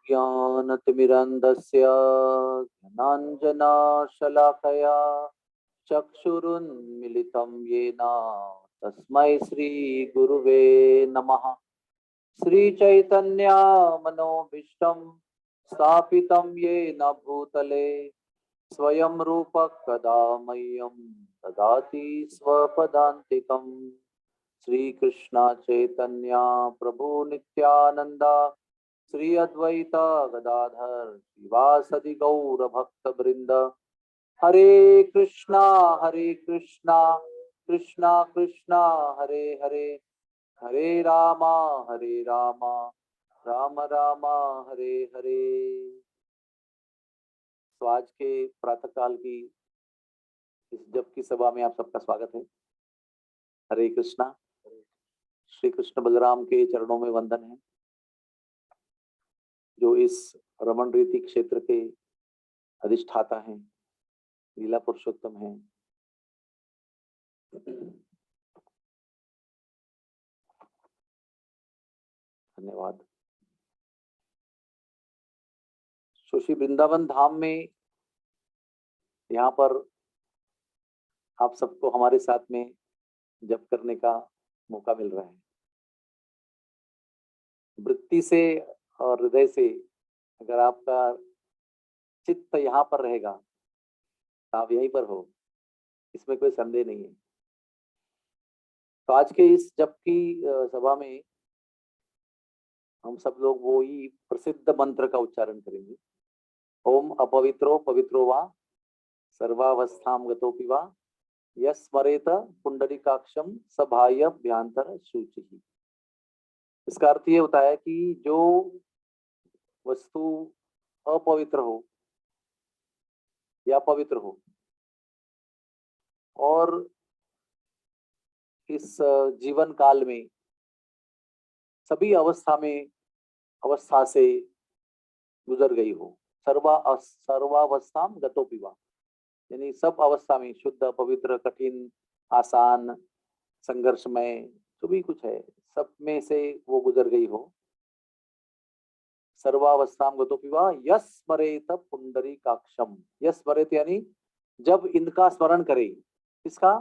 ज्ञानतिमिरन्धस्य ज्ञानाञ्जनशलाकया चक्षुरुन्मिलितं येन तस्मै श्रीगुरुवे नमः। श्रीचैतन्यमनोभीष्टं स्थापितं येन भूतले स्वयं रूपः कदा मह्यं ददाति स्वपदान्तिकम्। श्रीकृष्ण चैतन्य प्रभु नित्यानंद श्री अद्वैत गदाधर श्रीवासदि गौर भक्त वृंद। हरे कृष्णा कृष्णा कृष्णा हरे हरे, हरे रामा राम राम हरे हरे। तो आज के प्रातःकाल की इस जप की सभा में आप सबका स्वागत है। हरे कृष्णा। श्री कृष्ण बलराम के चरणों में वंदन है, जो इस रमण रीति क्षेत्र के अधिष्ठाता हैं, लीला पुरुषोत्तम हैं। धन्यवाद। श्री वृंदावन धाम में यहाँ पर आप सबको हमारे साथ में जप करने का मौका मिल रहा है। वृत्ति से और हृदय से अगर आपका चित्त यहाँ पर रहेगा तो आप यहीं पर हो, इसमें कोई संदेह नहीं है। तो आज के इस जप की सभा में हम सब लोग वो ही प्रसिद्ध मंत्र का उच्चारण करेंगे। ओम अपवित्रो पवित्रो वा सर्वावस्थाम गतोपि वा यस्मरेत पुंडरीकाक्षम सबाह्य भ्यांतर शुचिः। इसका अर्थ ये होता है कि जो वस्तु अपवित्र हो या पवित्र हो और इस जीवन काल में सभी अवस्था से गुजर गई हो, सर्वावस्थाम गतोपि वा, यानी सब अवस्था में शुद्ध पवित्र कठिन आसान संघर्षमय जो भी कुछ है सब में से वो गुजर गई हो। सर्वावस्थाम गतोपि वा यस्मरेत पुंडरीकाक्षम। यस्मरेत यानी जब इनका स्मरण करे, इसका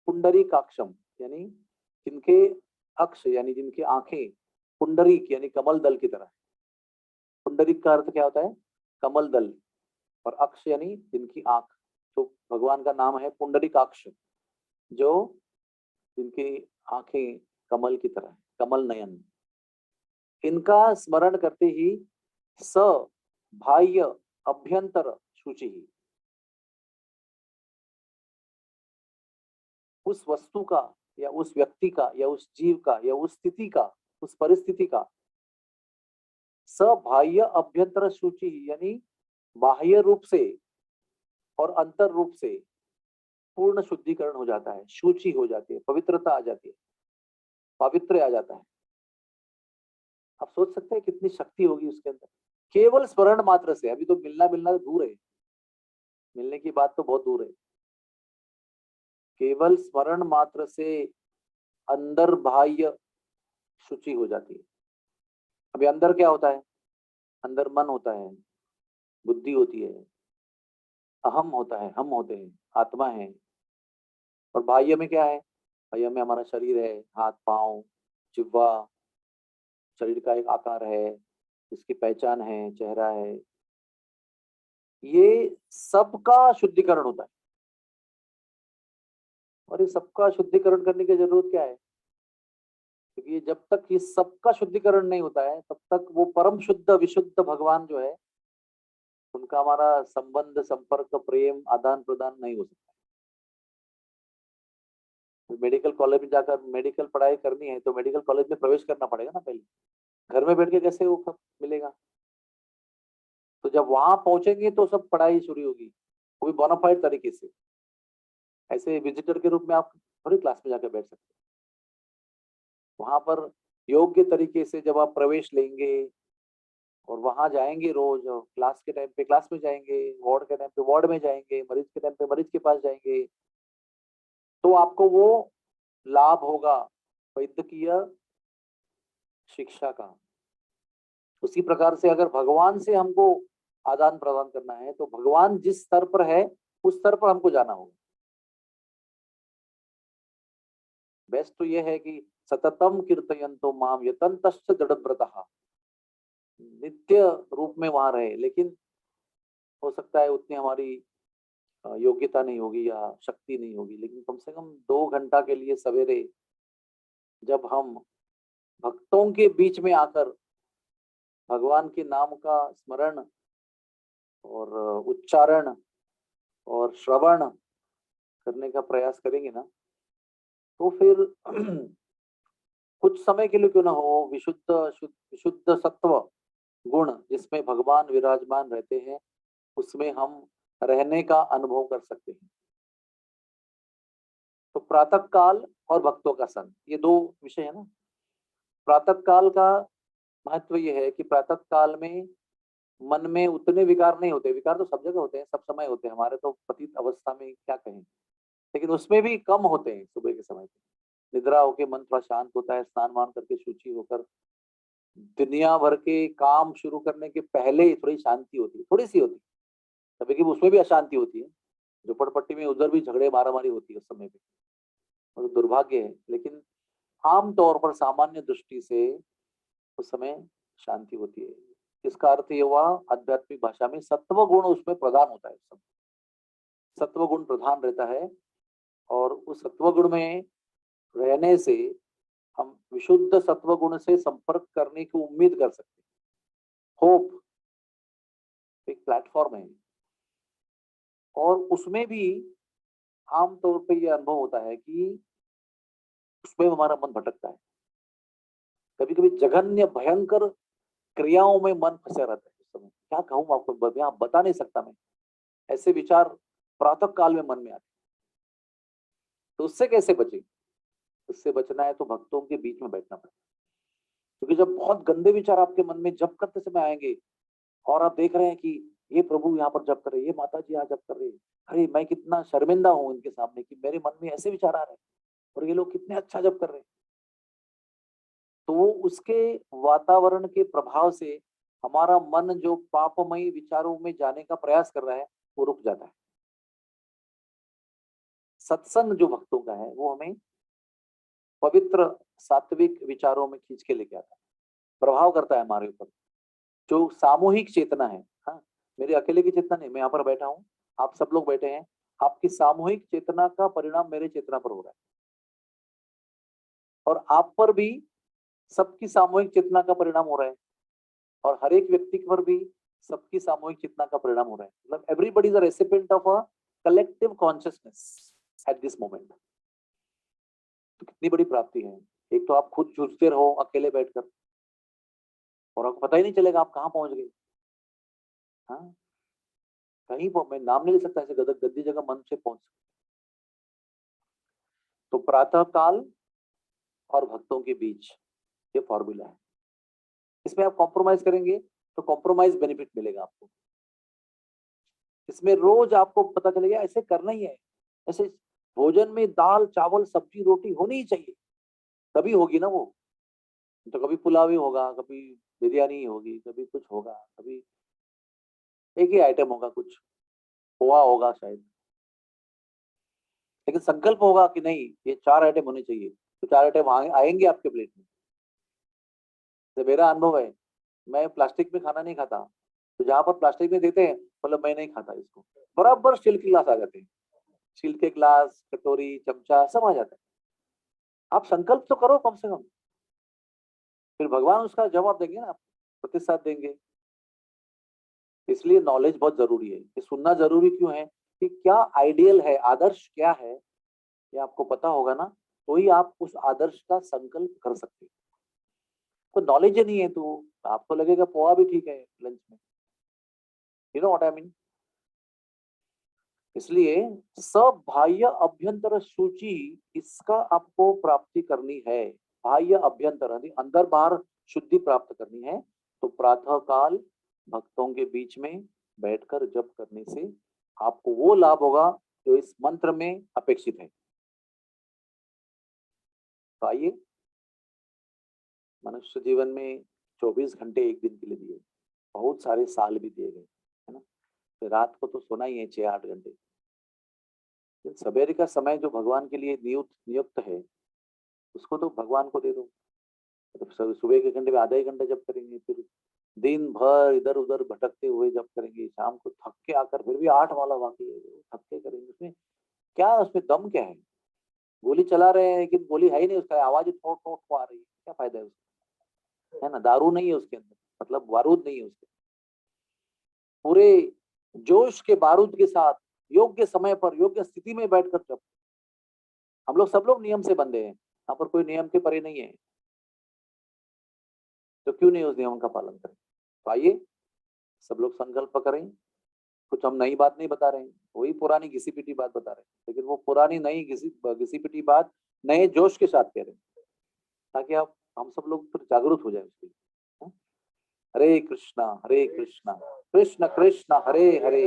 पुंडरीकाक्षम यानी जिनके अक्ष यानी जिनकी आंखें पुंडरीक यानी कमल दल की तरह। पुंडरीक का अर्थ क्या होता है? कमल दल। और अक्ष यानी जिनकी आंख, तो भगवान का नाम है पुंडरीकाक्ष, जो जिनकी आंखें कमल की तरह, कमल नयन। इनका स्मरण करते ही स बाह्य अभ्यंतर शुचि, उस वस्तु का या उस व्यक्ति का या उस जीव का या उस स्थिति का, उस परिस्थिति का सबाह्य अभ्यंतर शुचि यानी बाह्य रूप से और अंतर रूप से पूर्ण शुद्धिकरण हो जाता है, शुचि हो जाती है, पवित्रता आ जाती है, पवित्र आ जाता है। आप सोच सकते हैं कितनी शक्ति होगी उसके अंदर, केवल स्मरण मात्र से। अभी तो मिलना तो दूर है, मिलने की बात तो बहुत दूर है। केवल स्मरण मात्र से अंदर बाह्य शुचि हो जाती है। अभी अंदर क्या होता है? अंदर मन होता है, बुद्धि होती है, अहम होता है, हम होते हैं, आत्मा है। और बाह्य में क्या है? बाह्य में हमारा शरीर है, हाथ पांव जिह्वा, शरीर का एक आकार है, इसकी पहचान है, चेहरा है। ये सबका शुद्धिकरण होता है। और ये सबका शुद्धिकरण करने की जरूरत क्या है? क्योंकि जब तक ये सबका शुद्धिकरण नहीं होता है तब तक वो परम शुद्ध विशुद्ध भगवान जो है उनका हमारा संबंध, संपर्क, प्रेम, आदान प्रदान नहीं हो सकता। तो मेडिकल कॉलेज में जाकर मेडिकल पढ़ाई करनी है तो मेडिकल कॉलेज में प्रवेश करना पड़ेगा ना पहले। घर में बैठ के कैसे वो कब मिलेगा? तो जब वहां पहुंचेंगे तो सब पढ़ाई शुरू होगी, वो भी बोनाफाइड तरीके से। ऐसे विजिटर के रूप में आप थोड़ी क्लास में जाकर बैठ सकते। वहां पर योग्य तरीके से जब आप प्रवेश लेंगे और वहां जाएंगे, रोज क्लास के टाइम पे क्लास में जाएंगे, वार्ड के टाइम पे वार्ड में जाएंगे, मरीज के टाइम पे मरीज के पास जाएंगे, तो आपको वो लाभ होगा वैद्यकीय शिक्षा का। उसी प्रकार से अगर भगवान से हमको आदान प्रदान करना है तो भगवान जिस स्तर पर है उस स्तर पर हमको जाना होगा। बेस्ट तो ये है कि सततम कीर्तयन्तो माम यतन्तश्च दृढ़व्रतः, नित्य रूप में वहां रहे। लेकिन हो सकता है उतनी हमारी योग्यता नहीं होगी या शक्ति नहीं होगी, लेकिन कम से कम 2 घंटा के लिए सवेरे जब हम भक्तों के बीच में आकर भगवान के नाम का स्मरण और उच्चारण और श्रवण करने का प्रयास करेंगे ना, तो फिर कुछ समय के लिए क्यों ना हो, विशुद्ध सत्व गुण जिसमें भगवान विराजमान रहते हैं उसमें हम रहने का अनुभव कर सकते हैं। तो प्रातः काल और भक्तों का संग, ये 2 विषय है ना। प्रातः काल का महत्व ये है कि प्रातः काल में मन में उतने विकार नहीं होते। विकार तो सब जगह होते हैं, सब समय होते हैं, हमारे तो पतित अवस्था में क्या कहें, लेकिन उसमें भी कम होते हैं सुबह के समय पे। निद्रा होके मन थोड़ा शांत होता है, स्नान वान करके शुचि होकर दुनिया भर के काम शुरू करने के पहले ही थोड़ी शांति होती है, थोड़ी सी होती है। कभी कभी उसमें भी अशांति होती है, झोपड़पट्टी में उधर भी झगड़े मारामारी होती है उस समय पे, तो दुर्भाग्य है। लेकिन आम तौर पर सामान्य दृष्टि से उस समय शांति होती है। इसका अर्थ ये हुआ आध्यात्मिक भाषा में सत्व गुण उसमें प्रधान होता है, सब सत्व गुण प्रधान रहता है। और उस सत्व गुण में रहने से हम विशुद्ध सत्व गुण से संपर्क करने की उम्मीद कर सकते हैं। होप एक प्लेटफॉर्म है, और उसमें भी आम तौर पे ये अनुभव होता है कि उसमें हमारा मन भटकता है। कभी कभी जघन्य भयंकर क्रियाओं में मन फंसा रहता है। उस समय क्या कहूँ आपको, यहाँ बता नहीं सकता मैं। ऐसे विचार प्रातः काल में मन में आते, तो उससे कैसे बचे? उससे बचना है तो भक्तों के बीच में बैठना पड़ेगा। क्योंकि जब बहुत गंदे विचार आपके मन में जप करते समय आएंगे और आप देख रहे हैं कि ये प्रभु यहाँ पर जप कर रहे, ये माता जी यहाँ जप कर रही, अरे मैं कितना शर्मिंदा हूँ इनके सामने कि मेरे मन में ऐसे विचार आ रहे हैं और ये लोग कितने अच्छा जप कर रहे हैं। तो वो उसके वातावरण के प्रभाव से हमारा मन जो पापमयी विचारों में जाने का प्रयास कर रहा है वो रुक जाता है। सत्संग जो भक्तों का है वो हमें पवित्र सात्विक विचारों में खींच के लेके आता है, प्रभाव करता है हमारे ऊपर। जो सामूहिक चेतना है, हाँ, मेरे अकेले की चेतना नहीं, मैं यहाँ पर बैठा हूँ, आप सब लोग बैठे हैं, आपकी सामूहिक चेतना का परिणाम मेरे चेतना पर हो रहा है, और आप पर भी सबकी सामूहिक चेतना का परिणाम हो रहा है, और हर एक व्यक्ति पर भी सबकी सामूहिक चेतना का परिणाम हो रहा है। मतलब everybody is a recipient of a collective consciousness at this moment. तो कितनी बड़ी प्राप्ति है। एक तो आप खुद जूझते रहो अकेले बैठकर और आपको पता ही नहीं चलेगा आप कहाँ पहुंच गए। हाँ, कहीं मैं नाम नहीं ले सकता, ऐसे गद्दी जगह मन से पहुंच। तो प्रातः काल और भक्तों के बीच ये फॉर्मूला है। इसमें आप कॉम्प्रोमाइज करेंगे तो कॉम्प्रोमाइज बेनिफिट मिलेगा आपको। इसमें रोज आपको पता चलेगा ऐसे करना ही है, ऐसे भोजन में दाल चावल सब्जी रोटी होनी ही चाहिए, तभी होगी ना वो। तो कभी पुलाव ही होगा, कभी बिरयानी ही होगी, कभी कुछ होगा, कभी एक ही आइटम होगा, कुछ पोहा होगा शायद, लेकिन संकल्प होगा कि नहीं ये 4 आइटम होने चाहिए, तो 4 आइटम आएंगे आपके प्लेट में। तो मेरा अनुभव है, मैं प्लास्टिक में खाना नहीं खाता, तो जहां पर प्लास्टिक में देते हैं मतलब मैं नहीं खाता इसको, बराबर स्टील के गिलास आ जाते हैं, स्टील के गिलास कटोरी चमचा सब आ जाता है। आप संकल्प तो करो कम से कम, फिर भगवान उसका जवाब देंगे ना, प्रतिसाद देंगे। इसलिए नॉलेज बहुत जरूरी है। ये सुनना जरूरी क्यों है कि क्या आइडियल है, आदर्श क्या है, ये आपको पता होगा ना, तो ही आप उस आदर्श का संकल्प कर सकते हैं। तो नॉलेज ही नहीं है तो आपको लगेगा पोहा भी ठीक है लंच में, you know what I mean. इसलिए सब बाह्य अभ्यंतर सूची, इसका आपको प्राप्ति करनी है। बाह्य अभ्यंतर अंदर बाहर शुद्धि प्राप्त करनी है, तो प्रातः काल भक्तों के बीच में बैठकर जप करने से आपको वो लाभ होगा जो इस मंत्र में अपेक्षित है। तो आइए, मनुष्य जीवन में 24 घंटे एक दिन के लिए दिए, बहुत सारे साल भी दिए गए, है ना। तो रात को तो सोना ही है 6-8 घंटे। लेकिन सवेरे का समय जो भगवान के लिए नियुक्त है, उसको तो भगवान को दे दो। तो सुबह के घंटे में आधा ही घंटा जप करेंगे, फिर दिन भर इधर उधर भटकते हुए जप करेंगे, शाम को थक के आकर फिर भी 8 वाला बाकी है, थक के करेंगे। उसमें क्या, उसमें दम क्या है? गोली चला रहे हैं लेकिन गोली है ही नहीं, उसका आवाज ठोट ठोट को आ रही है, क्या फायदा है उसका, है ना। दारू नहीं है उसके अंदर, मतलब बारूद नहीं है उसके, पूरे जोश के बारूद के साथ योग्य समय पर योग्य स्थिति में बैठकर जब, हम लोग सब लोग नियम से बंधे हैं, यहाँ पर कोई नियम के परे नहीं है, तो क्यों नहीं उस नियम का पालन करें। तो आइए सब लोग संकल्प करें। कुछ हम नई बात नहीं बता रहे हैं, वही पुरानी घिसी पिटी बात बता रहे हैं, लेकिन वो पुरानी नई घिसी पिटी बात नए जोश के साथ कह रहे हैं, ताकि आप हम सब लोग फिर जागरूक हो जाए उसके लिए। हरे कृष्णा कृष्ण कृष्ण हरे हरे,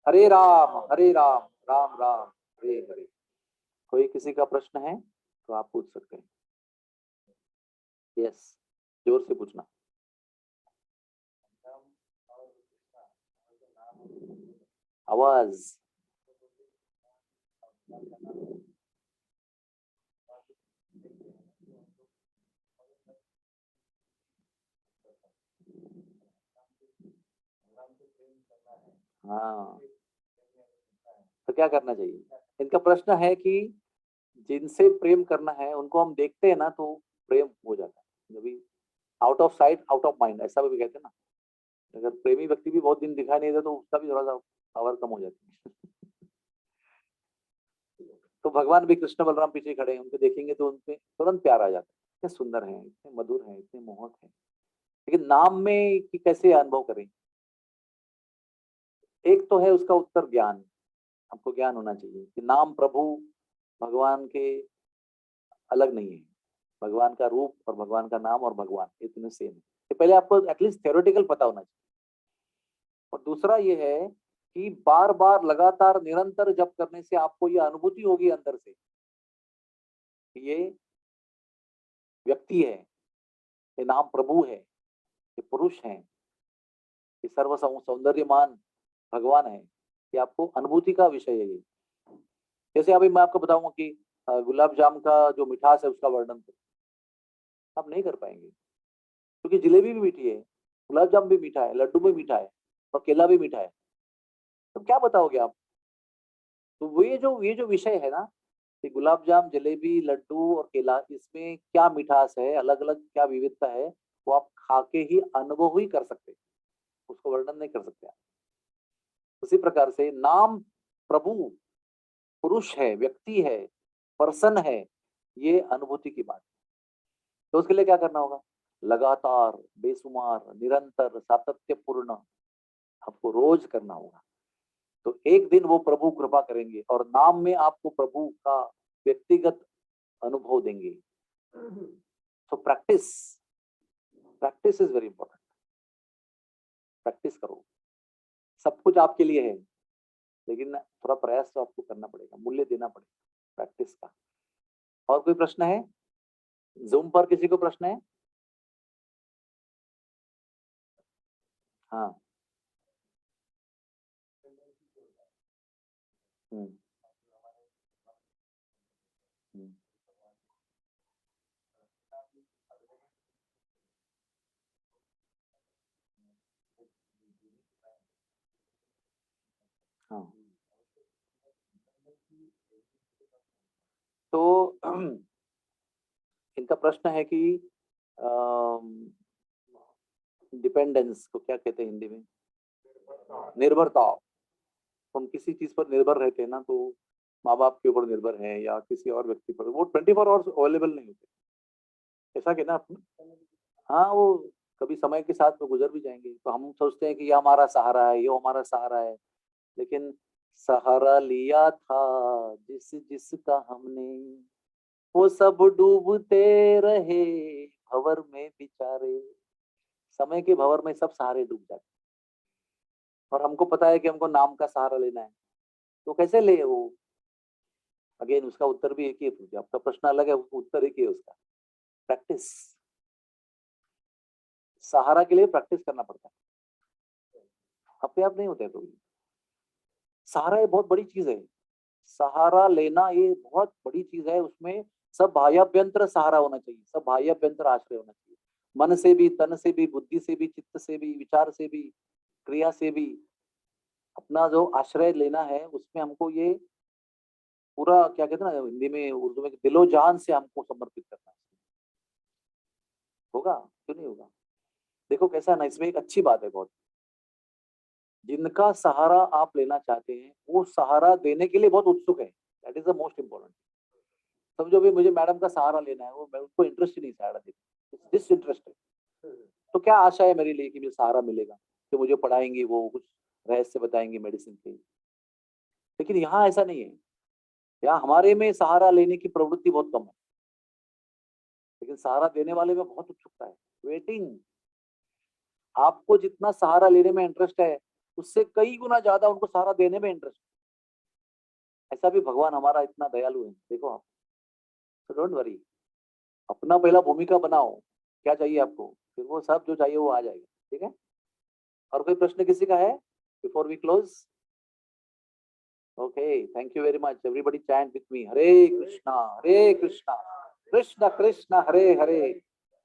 हरे राम राम राम हरे हरे। कोई किसी का प्रश्न है तो आप पूछ सकते हैं। यस, जोर से पूछना। आवाज। हाँ, तो क्या करना चाहिए? इनका प्रश्न है कि जिनसे प्रेम करना है उनको हम देखते हैं ना तो प्रेम हो जाता है। जब भी out of sight out of mind, ऐसा भी कहते हैं ना। अगर प्रेमी व्यक्ति भी बहुत दिन दिखाई नहीं देता तो उसका भी थोड़ा सा पावर कम हो जाती है। तो भगवान भी कृष्ण बलराम पीछे खड़े हैं, उनको देखेंगे तो उनपे तुरंत प्यार आ जाता है। इतने सुंदर हैं, इतने मधुर हैं, इतने मोहक हैं। लेकिन नाम में कि कैसे अनुभव करें, एक तो है उसका उत्तर ज्ञान। हमको ज्ञान होना चाहिए कि नाम प्रभु भगवान के अलग नहीं है। भगवान का रूप और भगवान का नाम और भगवान इतने सेम है, तो पहले आपको एटलीस्ट थ्योरेटिकल पता होना चाहिए। और दूसरा ये है कि बार बार लगातार निरंतर जप करने से आपको ये अनुभूति होगी अंदर से कि ये व्यक्ति है, ये नाम प्रभु है, ये पुरुष है, ये सर्व सौंदर्यमान भगवान है। ये आपको अनुभूति का विषय है ये। जैसे अभी मैं आपको बताऊंगा कि गुलाब जाम का जो मिठास है उसका वर्णन करो, आप नहीं कर पाएंगे, क्योंकि जलेबी भी मीठी है, गुलाब जाम भी मीठा है, लड्डू भी मीठा है, और केला भी मीठा है। तो क्या बताओगे आप? तो ये जो विषय है ना कि गुलाब जाम, जलेबी, लड्डू और केला, इसमें क्या मिठास है, अलग अलग क्या विविधता है, वो आप खा के ही अनुभव ही कर सकते, उसको वर्णन नहीं कर सकते आप। उसी प्रकार से नाम प्रभु पुरुष है, व्यक्ति है, पर्सन है, ये अनुभूति की बात है। तो उसके लिए क्या करना होगा? लगातार, बेसुमार, निरंतर, सातत्यपूर्ण आपको रोज करना होगा। तो एक दिन वो प्रभु कृपा करेंगे और नाम में आपको प्रभु का व्यक्तिगत अनुभव देंगे। So practice, practice is very important. Practice करो, सब कुछ आपके लिए है, लेकिन थोड़ा प्रयास तो आपको करना पड़ेगा, मूल्य देना पड़ेगा प्रैक्टिस का। और कोई प्रश्न है? जूम पर किसी को प्रश्न है? हाँ। हम्म। हम्म। हाँ। तो इनका प्रश्न है कि डिपेंडेंस को क्या कहते हैं हिंदी में? निर्भरता। हम किसी चीज पर निर्भर रहते हैं ना, तो माँ बाप के ऊपर निर्भर है या किसी और व्यक्ति पर, वो 24 आवर्स अवेलेबल नहीं होते। ऐसा कहना आपने? हाँ, वो कभी समय के साथ में गुजर भी जाएंगे, तो हम सोचते हैं कि ये हमारा सहारा है, ये हमारा सहारा है। लेकिन सहारा लिया था जिस जिसका हमने, वो सब डूबते रहे भंवर में बेचारे। समय के भंवर में सब सहारे डूब जाते, और हमको पता है कि हमको नाम का सहारा लेना है, तो कैसे ले वो? अगेन उसका उत्तर भी एक ही है, आपका प्रश्न अलग है, उत्तर एक ही है उसका। प्रैक्टिस, सहारा के लिए प्रैक्टिस करना पड़ता है, अपने आप नहीं होता है कभी। सहारा ये बहुत बड़ी चीज है, सहारा लेना ये बहुत बड़ी चीज है। उसमें सब बाह्याभ्यंतर सहारा होना चाहिए, सब बाह्याभ्यंतर आश्रय होना चाहिए। मन से भी, तन से भी, बुद्धि से भी, चित्त से भी, विचार से भी, क्रिया से भी अपना जो आश्रय लेना है, उसमें हमको ये पूरा क्या कहते हैं ना हिंदी में, उर्दू में, दिलो जान से हमको समर्पित करना है। होगा क्यों नहीं होगा? देखो कैसा है ना, इसमें एक अच्छी बात है बहुत, जिनका सहारा आप लेना चाहते हैं वो सहारा देने के लिए बहुत उत्सुक है। That is the most important. समझो भी मुझे मैडम का सहारा लेना है, वो मैं उसको इंटरेस्ट ही नहीं सहारा देती, डिसइंटरेस्टेड। तो क्या आशा है मेरे लिए कि मुझे सहारा मिलेगा, कि मुझे पढ़ाएंगी, वो कुछ रहस्य बताएंगे मेडिसिन के। लेकिन यहाँ ऐसा नहीं है, यहाँ हमारे में सहारा लेने की प्रवृत्ति बहुत कम है, लेकिन सहारा देने वाले में बहुत उत्सुकता है, वेटिंग। आपको जितना सहारा लेने में इंटरेस्ट है, उससे कई गुना ज्यादा उनको सहारा देने में इंटरेस्ट है। ऐसा भी भगवान हमारा इतना दयालु है, देखो आप। तो डोंट वरी, अपना पहला भूमिका बनाओ, क्या चाहिए आपको, फिर वो सब जो चाहिए वो आ जाएगा। ठीक है? और कोई प्रश्न किसी का है before we close? Okay, thank you very much everybody, chant with me, Hare Krishna Krishna Krishna Hare Hare,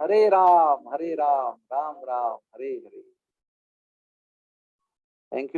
Hare Ram Ram Ram Hare Hare. Thank you.